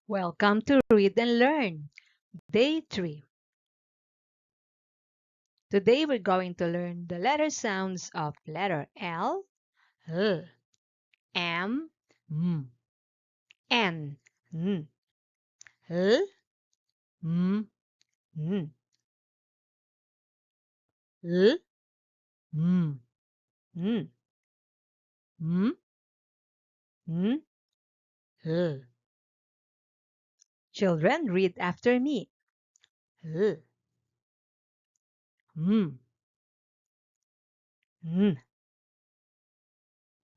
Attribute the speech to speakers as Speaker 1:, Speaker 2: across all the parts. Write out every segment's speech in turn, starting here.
Speaker 1: Welcome to Read and Learn, Day 3. Today we're going to learn the letter sounds of letter L, M, N, L, M, N, L, M, N, M, N, L. Children, read after me. L, M, N,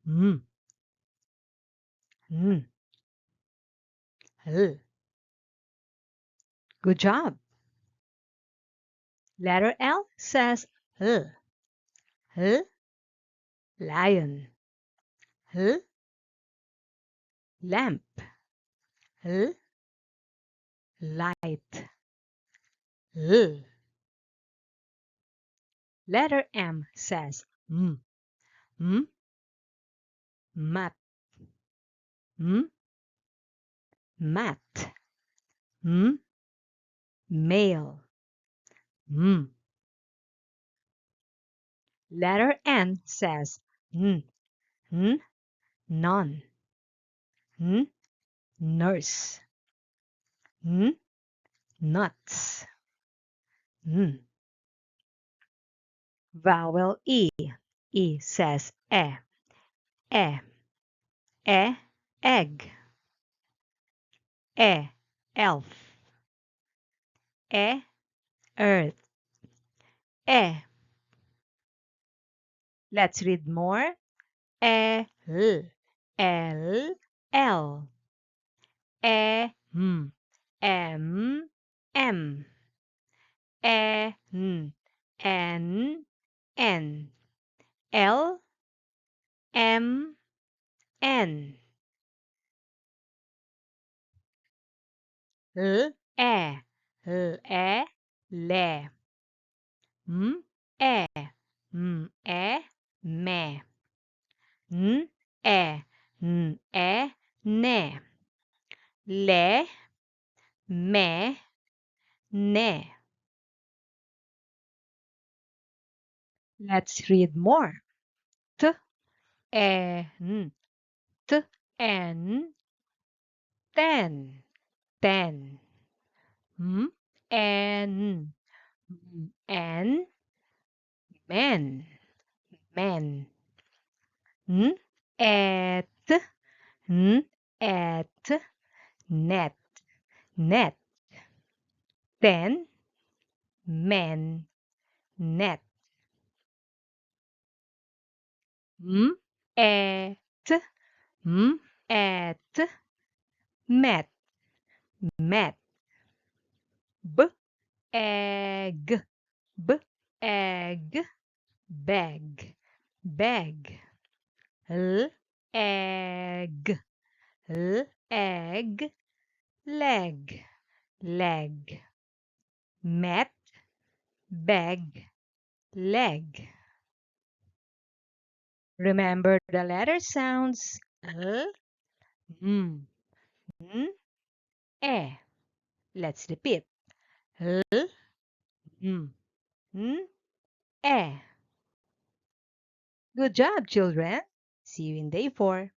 Speaker 1: M, N, L. Good job. Letter L says L, L, lion, L, lamp, L, light, L. Letter M says m, mat, mat, male, m. Letter N says n, none, nurse, nuts, n. Vowel E, E says e, egg, elf, earth, e. Let's read more. L, L, L, M, M, M, N, N, N, L, M, N, L, L, le, M, M, me, N, ne, le, me, ne. Let's read more. T, N, T, N, ten, ten. N, N, men, men. Et, et, net, net. Ten, men, net. Et, et, met, met. B, egg, b, egg, bag, bag. L, egg, L, egg, leg, leg. Met, bag, leg. Remember the letter sounds L, M, N, E. Let's repeat. L, M, N, E. Good job, children. See you in day 4.